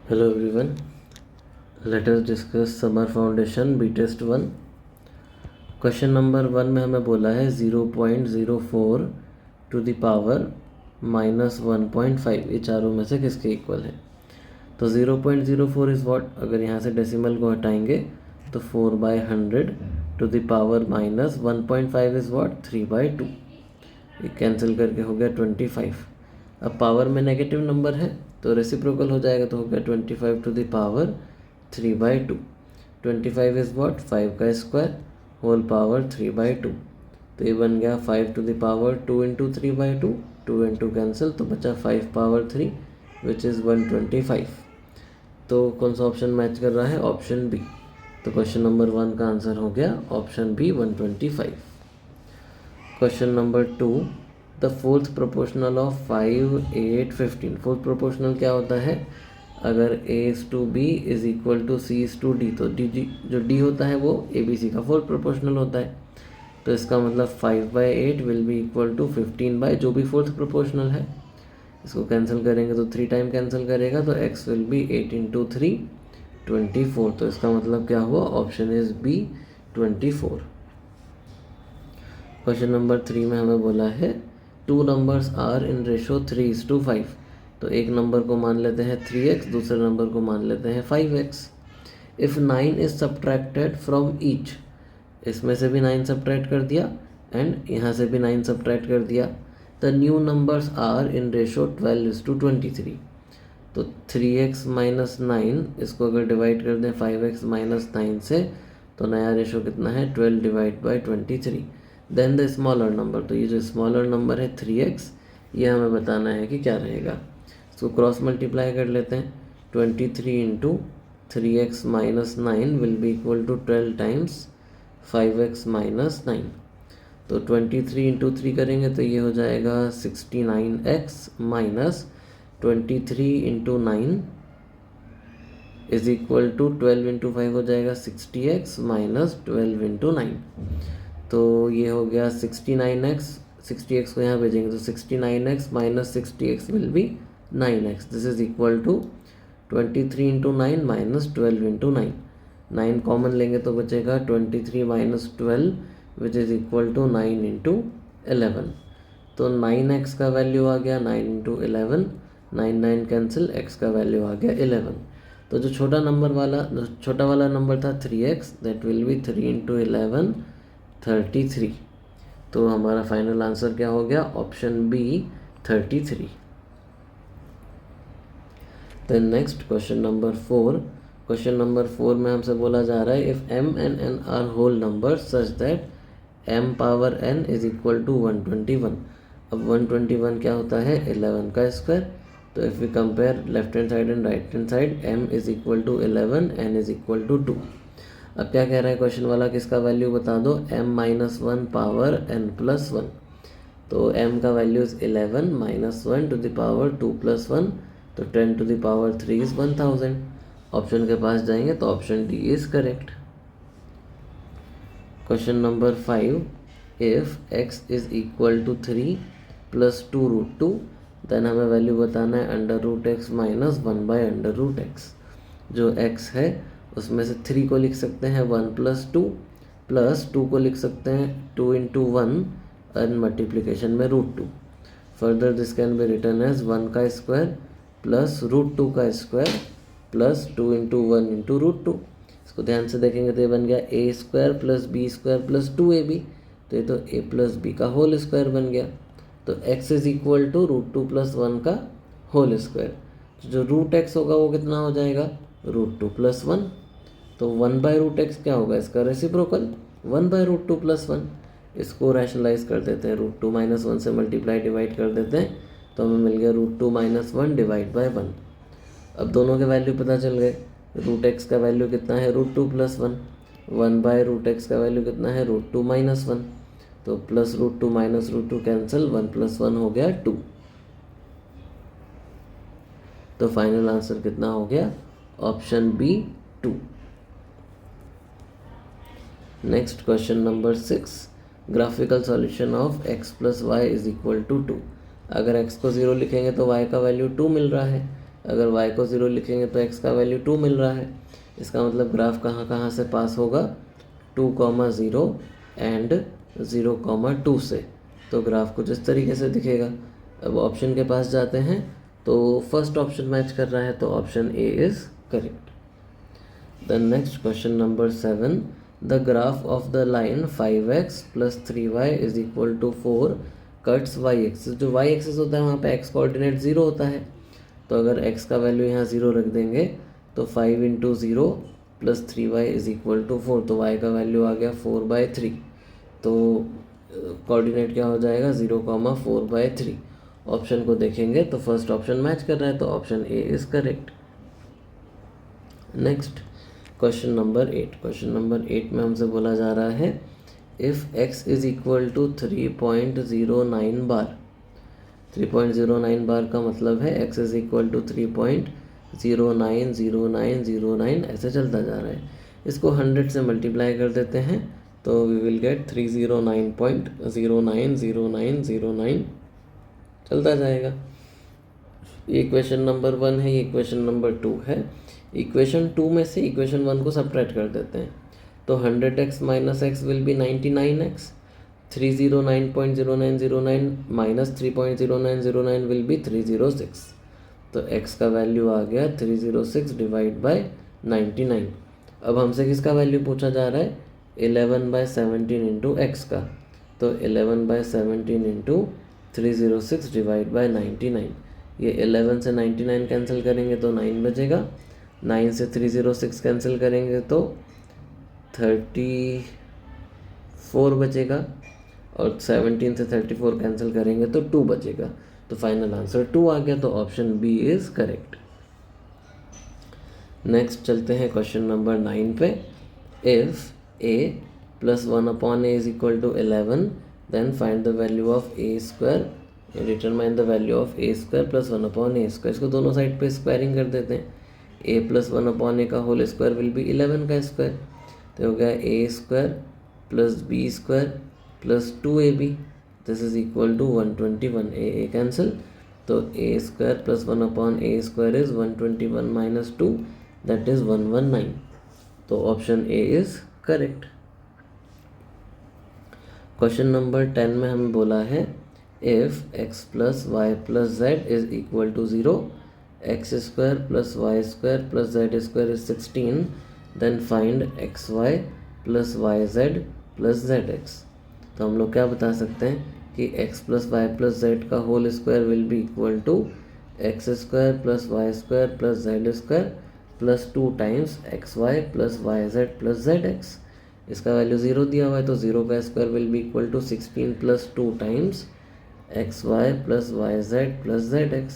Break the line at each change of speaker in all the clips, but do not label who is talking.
Hello everyone, let us discuss Summer Foundation B-Test 1. Question number 1 में हमें बोला है 0.04 टू द पावर -1.5 ये चारों में से किसके इक्वल है। तो 0.04 इज़ व्हाट, अगर यहाँ से डेसिमल को हटाएंगे तो 4/100 to the power -1.5 is what 3/2। ये कैंसिल करके हो गया 25। अब पावर में नेगेटिव नंबर है तो रेसिप्रोकल हो जाएगा, तो हो गया 25 to the power 3/2। 25 is what 5 का स्क्वायर होल पावर 3/2। तो ये बन गया 5 to the power 2 into 3/2, 2 into cancel तो बचा 5 पावर 3 विच इज़ 125। तो कौन सा ऑप्शन मैच कर रहा है, ऑप्शन बी। तो क्वेश्चन नंबर 1 का आंसर हो गया option B 125। Question number 2, the fourth proportional of 5, 8, 15। Fourth proportional क्या होता है, अगर A:B is equal to C:D तो जो D होता है वो ABC का फोर्थ प्रोपोर्शनल होता है। तो इसका मतलब 5/8 विल बी इक्वल टू 15 जो भी फोर्थ प्रोपोर्शनल है। इसको कैंसिल करेंगे तो 3 टाइम कैंसिल करेगा तो x विल बी 8 इंटू 3 24। तो इसका मतलब क्या हुआ, option is B 24। Question number 3 में हमें बोला है 2 नंबर्स आर इन रेशो 3:5। तो एक नंबर को मान लेते हैं 3x, दूसरे नंबर को मान लेते हैं 5x। If 9 is subtracted from each, इसमें से भी 9 सब्ट्रैक्ट कर दिया एंड यहाँ से भी 9 सब्ट्रैक्ट कर दिया। The new numbers are in ratio 12:23। तो 3x माइनस 9 इसको अगर डिवाइड कर दें 5x माइनस 9 से तो नया रेशो कितना है 12/23। देन द स्मॉलर नंबर, तो ये जो स्मॉलर नंबर है 3x, ये हमें बताना है कि क्या रहेगा। इसको क्रॉस मल्टीप्लाई कर लेते हैं। 23 into 3x minus 9 will be equal to 12 times 5x minus 9। तो 23 इंटू 3 करेंगे तो ये हो जाएगा 69x minus 23 into 9 is equal to 12 into 5 हो जाएगा 60x माइनस 12 इंटू 9। तो ये हो गया 69x, 60x को यहाँ भेजेंगे तो 69x minus 60x will be 9x। This is equal to 23 into 9 minus 12 into 9। 9 common लेंगे तो बचेगा 23 minus 12 which is equal to 9 into 11। तो 9x का वैल्यू आ गया 9 इंटू 11, 9 कैंसिल, x का वैल्यू आ गया 11। तो जो छोटा वाला नंबर था 3x, that will be 3 into 11 33। तो हमारा फाइनल आंसर क्या हो गया, option B 33। Then next question number 4। Question number 4 में हमसे बोला जा रहा है if m and n are whole number such that m power n is equal to 121। अब 121 क्या होता है, 11 का स्क्वायर। तो if we compare left hand side and right hand side, m is equal to 11, n is equal to 2। अब क्या कह रहा है क्वेश्चन वाला, किसका वैल्यू बता दो, m-1 पावर n+1। तो m का value is 11 minus 1 to the power 2+1, तो 10 टू द पावर 3 इज 1000। ऑप्शन के पास जाएंगे तो option D is correct. Question number 5, if x is equal to 3 plus 2√2 then हमें वैल्यू बताना है √x माइनस 1/√x। जो x है उसमें से 3 को लिख सकते हैं 1 प्लस 2 को लिख सकते हैं 2 इंटू 1 एंड मल्टीप्लीकेशन में √2। Further this can be written as 1 का स्क्वायर प्लस √2 का स्क्वायर प्लस 2 इंटू 1 इंटू √2। इसको ध्यान से देखेंगे तो ये बन गया a² plus b² plus 2ab। तो ये तो a प्लस b का होल स्क्वायर बन गया। तो x is equal to √2 plus 1 का होल स्क्वायर। जो √x होगा वो कितना हो जाएगा, √2 प्लस 1। तो 1/√x क्या होगा, इसका रेसिप्रोकल 1/√2 प्लस 1। इसको रैशनलाइज कर देते हैं, √2 माइनस 1 से मल्टीप्लाई डिवाइड कर देते हैं तो हमें मिल गया √2 माइनस 1 डिवाइड बाय 1। अब दोनों के वैल्यू पता चल गए। √x का वैल्यू कितना है, √2 प्लस 1। 1/√x का वैल्यू कितना है, √2 माइनस 1। तो प्लस √2 माइनस √2 कैंसिल, 1 प्लस 1 हो गया 2। तो फाइनल आंसर कितना हो गया, option B 2। Next question number 6, graphical solution of x plus y is equal to 2। अगर x को 0 लिखेंगे तो y का वैल्यू 2 मिल रहा है। अगर y को 0 लिखेंगे तो x का वैल्यू 2 मिल रहा है। इसका मतलब ग्राफ कहाँ कहाँ से पास होगा, 2,0 एंड 0,2 से। तो ग्राफ कुछ इस तरीके से दिखेगा। अब ऑप्शन के पास जाते हैं तो फर्स्ट ऑप्शन मैच कर रहा है, तो option A is correct. The next question number 7, the graph of the line 5x + 3y = 4 cuts y axis. जो y एक्सिस होता है वहाँ पे x कोऑर्डिनेट 0 होता है, तो अगर x का वैल्यू यहाँ 0 रख देंगे तो 5 × 0 + 3y = 4, तो y का वैल्यू आ गया 4/3। तो कोऑर्डिनेट क्या हो जाएगा, 0,4/3। ऑप्शन को देखेंगे तो फर्स्ट ऑप्शन मैच कर रहा है, तो option A is correct. Next question number 8। Question number 8 में हमसे बोला जा रहा है इफ़ x = 3.09 बार। 3.09 बार का मतलब है x = 3.090909 ऐसे चलता जा रहा है। इसको 100 से मल्टीप्लाई कर देते हैं तो वी विल गेट 309.090909 चलता जाएगा। ये इक्वेशन नंबर 1 है, ये इक्वेशन नंबर 2 है। इक्वेशन 2 में से इक्वेशन 1 को सब्ट्रैक्ट कर देते हैं तो 100x - x will be 99x, 309.0909 - 3.0909 will be 306। तो x का वैल्यू आ गया 306 / 99। अब हमसे किसका वैल्यू पूछा जा रहा है, 11/17 × x का। तो 11/17 × 306 / 99। ये 11 से 99 कैंसिल करेंगे तो 9 बचेगा, 9 से 306 कैंसिल करेंगे तो 34 बचेगा, और 17 से 34 कैंसिल करेंगे तो 2 बचेगा। तो फाइनल आंसर 2 आ गया, तो option B is correct. Next चलते हैं क्वेश्चन नंबर 9 पे। If a + 1/a = 11, then find the value of a², determine the value of a² + 1/a²। इसको दोनों साइड पे स्क्वायरिंग कर देते हैं। a + 1/a का होल स्क्वायर विल बी 11 का स्क्वायर, तो हो गया a² + b² + 2ab, this is equal to 121। a cancel, तो a² + 1/a² is 121 - 2, that is 119। तो option A is correct. Question number 10 में हमें बोला है if x + y + z = 0, x² + y² + z² is 16, then find xy + yz + zx। तो हम लोग क्या बता सकते हैं कि x + y + z का whole square will be equal to x² + y² + z² + 2 times xy + yz + zx। इसका वैल्यू 0 दिया हुआ है, तो 0 का square will be equal to 16 + 2 times xy + yz + zx।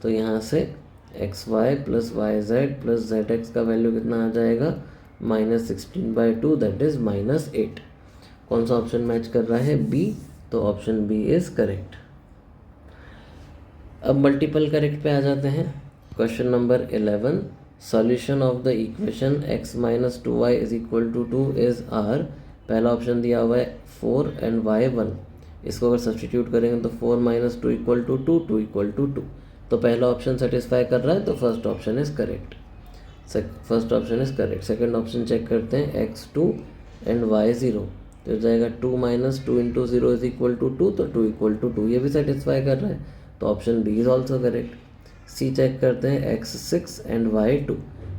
तो यहाँ से xy + yz + zx का वैल्यू कितना आ जाएगा, -16/2, दैट इज़ -8। कौन सा ऑप्शन मैच कर रहा है, बी, तो ऑप्शन बी इज़ करेक्ट। अब मल्टीपल करेक्ट पे आ जाते हैं। Question number 11, solution of the equation x - 2y = 2 is r। पहला ऑप्शन दिया हुआ है 4 एंड y 1। इसको अगर सब्सटीट्यूट करेंगे तो 4 - 2 = 2, 2 = 2। तो पहला ऑप्शन सेटिस्फाई कर रहा है, तो first option is correct. First option is correct. Second option check करते हैं, x2 एंड y0, तो हो जाएगा 2 - 2 × 0 = 2, तो 2 = 2, ये भी सेटिस्फाई कर रहा है, तो option B is also correct. C check करते हैं, x6 एंड y2,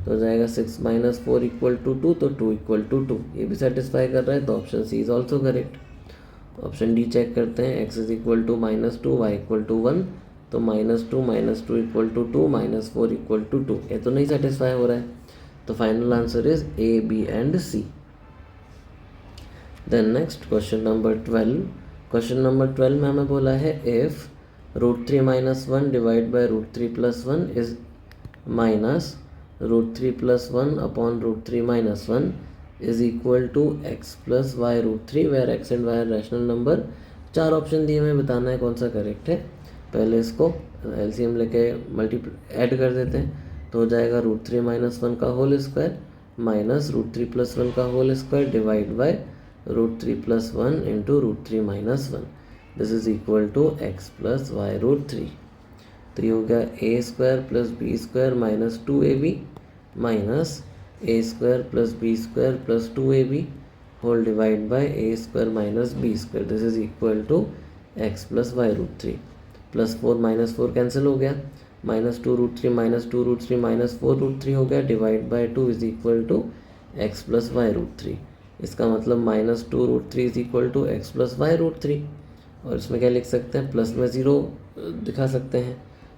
तो हो जाएगा 6 - 4 = 2, तो 2 = 2, ये भी सेटिस्फाई कर रहा है, तो option C is also correct. Option D check करते हैं, x = -2 y = 1, तो -2 - 2 = 2 -4 = 2, ये तो नहीं सेटिस्फाई हो रहा है, तो final answer is A, B and C. Then next question number 12। Question number 12 में हमें बोला है if √3 - 1 / √3 + 1 is -√3 + 1/√3 - 1 is equal to x + y √3, where x and y are rational number. 4 option दिए हमें, बताना है कौन सा करेक्ट है। पहले इसको एलसीएम लेके ऐड कर देते हैं, तो हो जाएगा √3 - 1 का होल स्क्वायर -√3 + 1 का whole square divide by √3 + 1 × √3 - 1, this is equal to x + y √3। तो ये हो गया A square plus B square minus 2ab minus A square plus B square plus 2ab whole divide by A square minus B square, this is equal to x plus Y root three. Plus 4 minus 4 cancel हो गया, minus 2 root three minus 2 root three minus 4 root three हो गया, divide by 2 is equal to x plus Y root three. इसका मतलब minus 2 root three is equal to x plus Y root three. और इसमें क्या लिख सकते हैं, प्लस में 0 दिखा सकते हैं।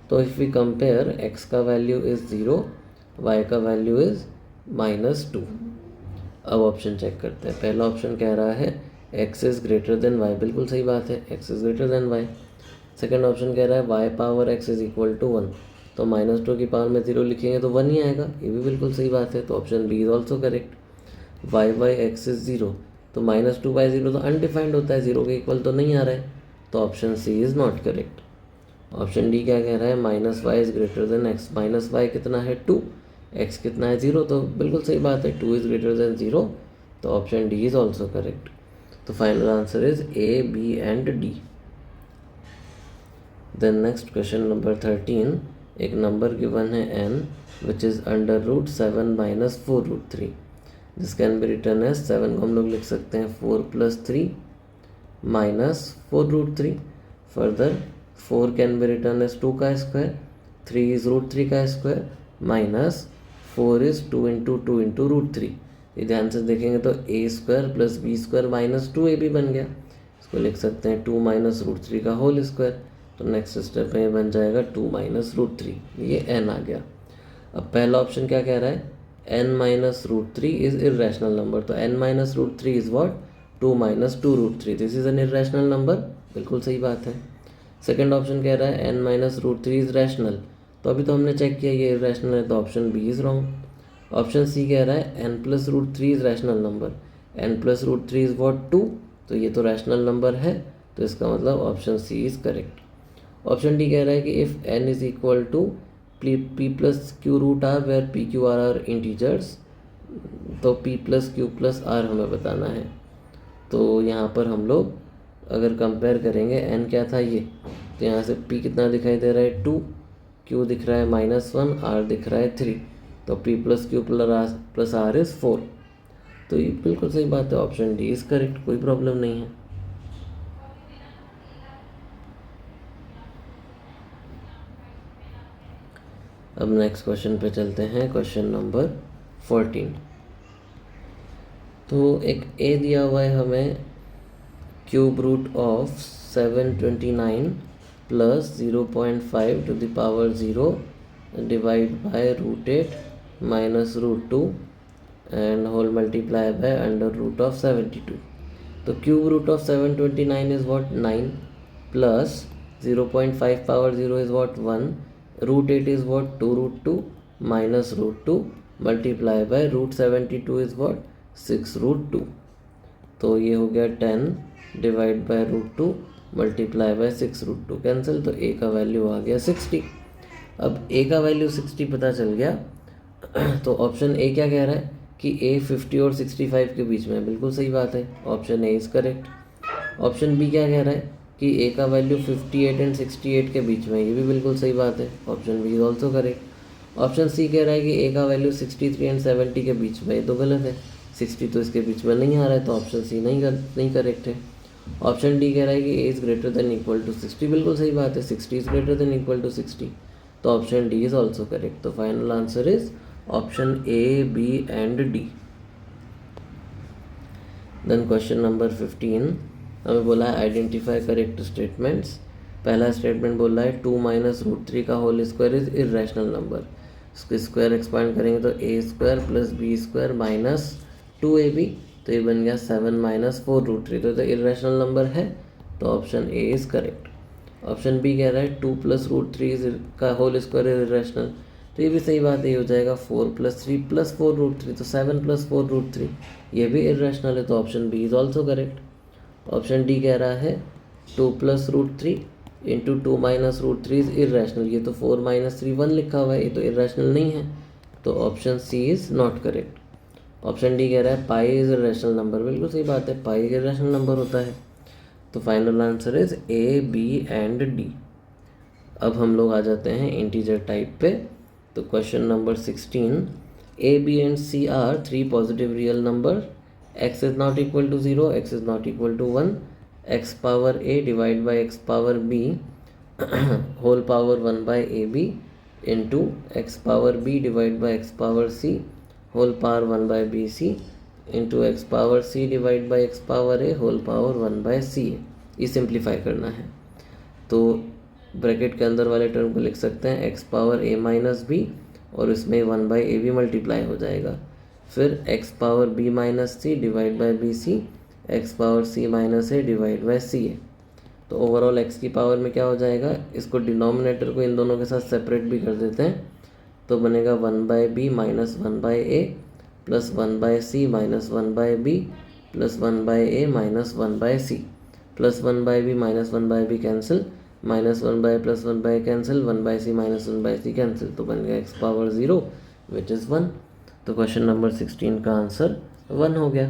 तो इफ़ वी कंपेयर एक्स का वैल्यू इज़ 0, वाई का वैल्यू इज़ -2। अब ऑप्शन चेक करते हैं। पहला ऑप्शन कह रहा है x is greater than y, बिल्कुल सही बात है, x is greater than y. Second option कह रहा है y power x is equal to 1, तो -2 की पावर में 0 लिखेंगे तो 1 ही आएगा, ये भी बिल्कुल सही बात है। तो option B is also correct. Y by x is 0, तो -2 बाई 0 तो अनडिफाइंड होता है, 0 के इक्वल तो नहीं आ रहा है, तो option C is not correct. Option D क्या कह रहा है, minus y is greater than x, minus y कितना है 2, एक्स कितना है 0, तो बिल्कुल सही बात है, 2 इज़ ग्रेटर देन 0, तो option D is also correct. तो final answer is A, B and D. Then next question number 13, एक नंबर गिवन है n which is √7 minus 4 root three. This can be written as 7 को हम लोग लिख सकते हैं 4 plus 3 minus 4 root three. Further 4 can be written as 2 का square, 3 is root 3 का square, minus 4 is 2 into 2 into root three. ये ध्यान से देखेंगे तो A square plus B square minus 2ab बन गया। इसको लिख सकते हैं 2 माइनस रूट थ्री का होल स्क्वायर। तो नेक्स्ट स्टेप में बन जाएगा 2 माइनस रूट थ्री, ये n आ गया। अब पहला ऑप्शन क्या कह रहा है, n minus root three is irrational number, तो n minus root three is what, 2 minus 2 root three, this is an irrational number, बिल्कुल सही बात है। सेकेंड ऑप्शन कह रहा है n minus root three is rational, तो अभी तो हमने चेक किया ये इरेशनल है, तो option B is wrong. Option C कह रहा है n plus root three is rational number, n plus root three is what 2, तो ये तो रैशनल नंबर है, तो इसका मतलब option C is correct. Option D कह रहा है कि if n is equal to p plus Q root R where p Q R integers, तो p plus Q plus R हमें बताना है। तो यहाँ पर हम लोग अगर कंपेयर करेंगे n क्या था ये, तो यहाँ से p कितना दिखाई दे रहा है 2, q दिख रहा है -1, r दिख रहा है 3, तो p plus Q plus r is 4। तो ये बिल्कुल सही बात है, ऑप्शन डी इज़ करेक्ट, कोई प्रॉब्लम नहीं है। अब नेक्स्ट क्वेश्चन पे चलते हैं, क्वेश्चन नंबर 14। तो एक ए दिया हुआ है हमें, cube root of 729 plus 0.5 to the power 0 divide by √8 minus √2 and whole multiply by under root of 72। तो cube root of 729 is what 9 plus 0.5 power 0 is what 1, √8 is what 2 root 2 minus root 2 multiply by √72 is what 6 root 2। तो ये हो गया 10 divide by √2 multiply by 6 root 2, cancel, तो a का value आ गया 60। अब a का वैल्यू 60 पता चल गया, तो ऑप्शन ए क्या कह रहा है कि a 50 और 65 के बीच में है, बिल्कुल सही बात है, option A is correct. Option B क्या कह रहा है कि ए का वैल्यू 58 एंड 68 के बीच में, ये भी बिल्कुल सही बात है, option B is also correct. Option C कह रहा है कि ए का वैल्यू 63 एंड 70 के बीच में, ये तो गलत है, 60 तो इसके बीच में नहीं आ रहा है, तो ऑप्शन सी नहीं करेक्ट है। ऑप्शन डी कह रहा है कि A is greater than equal to 60, बिल्कुल सही बात है, 60 is greater than equal to 60, तो option D is also correct. तो final answer is option A, B and D. Then question number 15, हमें बोला है आइडेंटिफाई करेक्ट स्टेटमेंट्स। पहला स्टेटमेंट बोला है 2 माइनस रूट थ्री का whole square is irrational number. इसको स्क्वायर एक्सपांड करेंगे तो A square plus B square minus 2ab, तो ये बन गया 7 माइनस 4 रूट थ्री, तो इरेशनल नंबर है, तो option A is correct. Option B कह रहा है 2 प्लस रूट थ्री का होल स्क्वायर इज इरेशनल, तो ये भी सही बात है, ये हो जाएगा 4 प्लस 3 प्लस 4 रूट थ्री, तो 7 प्लस 4 रूट थ्री, ये भी इरेशनल है, तो option B is also correct. Option D कह रहा है 2 plus root three into 2 minus root three is irrational, ये तो 4 माइनस 3 1 लिखा हुआ है, ये तो इरेशनल नहीं है, तो option C is not correct. Option D कह रहा है पाई इज इरेशनल नंबर, बिल्कुल सही बात है, पाई इरेशनल नंबर होता है, तो final answer is A, B and D. अब हम लोग आ जाते हैं इंटीजर टाइप पे। तो question number 16, a B and c are three positive real number, x is not equal to 0, x is not equal to 1, x power a divide by x power b whole power 1 by a b into x power b divide by x power c whole power 1 by B c into x power c divide by x power a whole power 1 by C ए। ये simplify करना है तो bracket के अंदर वाले term को लिख सकते हैं एक्स पावर ए माइनस बी और इसमें 1 बाई ए बी मल्टीप्लाई हो जाएगा। फिर X power B minus C divide by B C, X power C minus A divide by C A. तो ओवरऑल एक्स की पावर में क्या हो जाएगा, इसको डिनोमिनेटर को इन दोनों के साथ सेपरेट भी कर देते हैं तो बनेगा 1 by b minus 1 by a plus 1 by c minus 1 by b plus 1 by a minus 1 by c, plus 1 by b minus 1 by b cancel, minus 1 by plus 1 by cancel, 1 by c minus 1 by c cancel, तो बन गया x power 0 which is 1। तो question number 16 का answer 1 हो गया।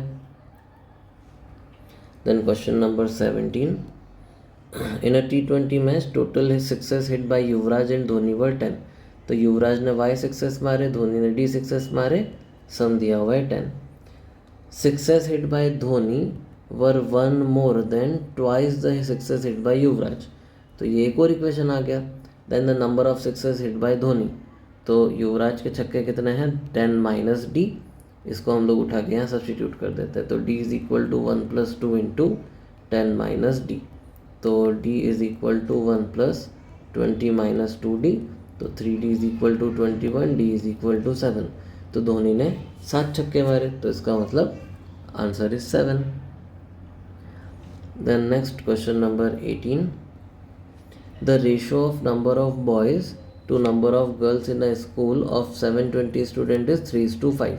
Then question number 17, in a T20 match total sixes hit by Yuvraj and Dhoni were 10। तो युवराज ने Y sixes मारे, धोनी ने डी सिक्सेस मारे, सम दिया हुआ है 10। Sixes hit by Dhoni were 1 more than twice the sixes hit by Yuvraj. तो ये एक और इक्वेशन आ गया। Then the number of sixes hit by Dhoni, तो युवराज के छक्के कितने हैं 10 माइनस डी, इसको हम लोग उठा के यहाँ सब्सटीट्यूट कर देते हैं। तो D is equal to 1 plus 2 into 10 minus D, तो D is equal to 1 plus 20 minus 2d, तो 3d is equal to 21, D is equal to 7। तो धोनी ने 7 छक्के मारे, तो इसका मतलब answer is 7। Then next question number 18, the ratio of number of boys to number of girls in a school of 720 student is 3:5।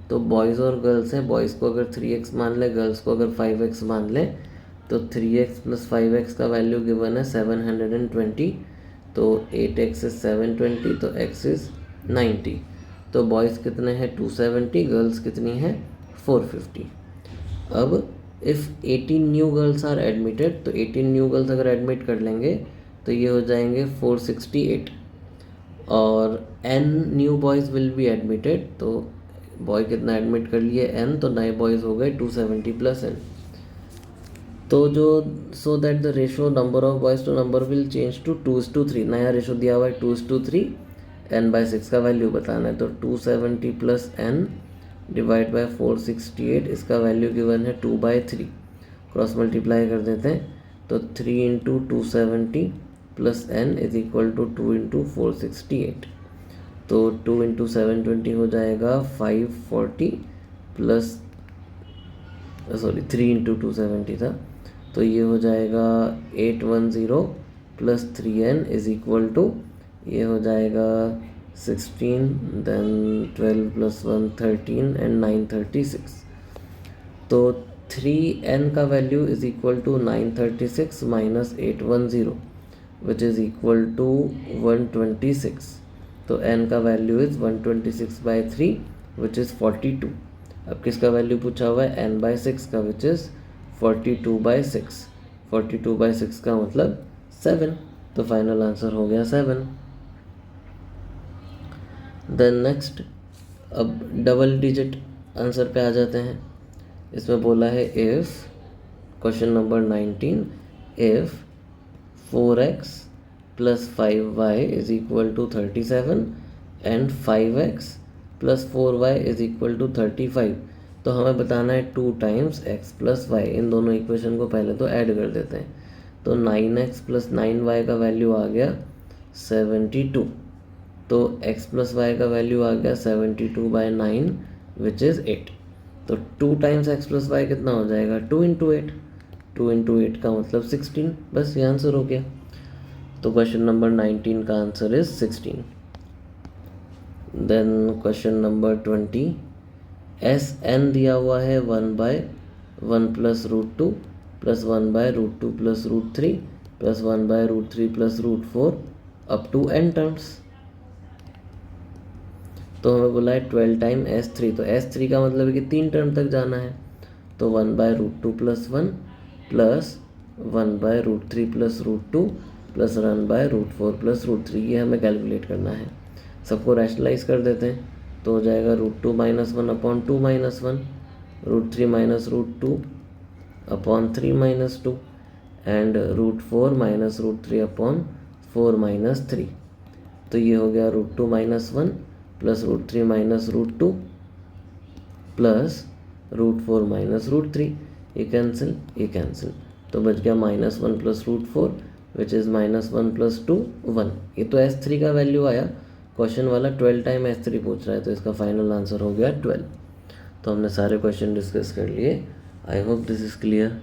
तो boys और girls हैं, बॉयज़ को अगर 3x मान लें, गर्ल्स को अगर 5x मान लें, तो 3x प्लस 5x का वैल्यू गिवन है 720, तो 8x इज 720, तो x इज 90। तो बॉयज़ कितने हैं 270, गर्ल्स कितनी हैं 450। अब if 18 new girls are admitted, तो 18 न्यू गर्ल्स अगर एडमिट कर लेंगे तो ये हो जाएंगे 468, और n new boys will be admitted, तो बॉय कितना एडमिट कर लिए n, तो नए बॉयज़ हो गए 270 प्लस n। तो जो so that the ratio number of boys to number will change to 2:3, नया रेशो दिया हुआ है 2:3, n/6 का वैल्यू बताना है। तो 270 प्लस n डिवाइड बाय 468, इसका वैल्यू गिवन है 2/3, क्रॉस मल्टीप्लाई कर देते हैं, तो 3 into 270 plus n is equal to 2 into 468, तो 2 इंटू 720 हो जाएगा 540 प्लस 3 इंटू 270 था, तो ये हो जाएगा 810 plus 3n is equal to, ये हो जाएगा 16, देन 12 प्लस 1 13 एंड 936। तो 3n का value is equal to 936 minus 810 which is equal to 126। तो n का वैल्यू इज़ 126/3 विच इज़ 42। अब किसका वैल्यू पूछा हुआ है n/6 का, विच इज़ 42/6। 42/6 का मतलब 7, तो फाइनल आंसर हो गया 7। देन नेक्स्ट, अब डबल डिजिट आंसर पे आ जाते हैं। इसमें बोला है if, question number 19, if 4x plus 5y is equal to 37 and 5x plus 4y is equal to 35, तो हमें बताना है 2 टाइम्स x प्लस y। इन दोनों इक्वेशन को पहले तो ऐड कर देते हैं, तो 9x प्लस 9y का वैल्यू आ गया 72, तो x प्लस y का वैल्यू आ गया 72/9 विच इज़ 8। तो 2 टाइम्स x प्लस y कितना हो जाएगा 2 इंटू 8, 2 इंटू 8 का मतलब 16, बस ये आंसर हो गया। तो क्वेश्चन नंबर 19 का answer is 16। Then question number 20, Sn दिया हुआ है 1/1 plus √2 plus 1/√2 plus √3 plus 1/√3 plus √4 up to n terms. तो हमें बोला है 12 टाइम S3, तो S3 का मतलब है कि 3 टर्म तक जाना है, तो 1/√2 plus 1 plus 1/√3 plus √2 plus run by √4 plus √3, ये हमें कैलकुलेट करना है। सबको रैशनलाइज कर देते हैं तो हो जाएगा √2 - 1 अपॉन 2 - 1, √3 - √2 अपॉन 3 - 2 एंड √4 - √3 अपॉन 4 - 3। तो ये हो गया √2 - 1 प्लस √3 - √2 प्लस √4 - √3, ये कैंसिल, तो बच गया -1 प्लस √4 विच इज़ -1 प्लस 2 1। ये तो S3 का वैल्यू आया, क्वेश्चन वाला 12 टाइम S3 पूछ रहा है, तो इसका फाइनल आंसर हो गया 12। तो हमने सारे क्वेश्चन डिस्कस कर लिए। I hope this is clear.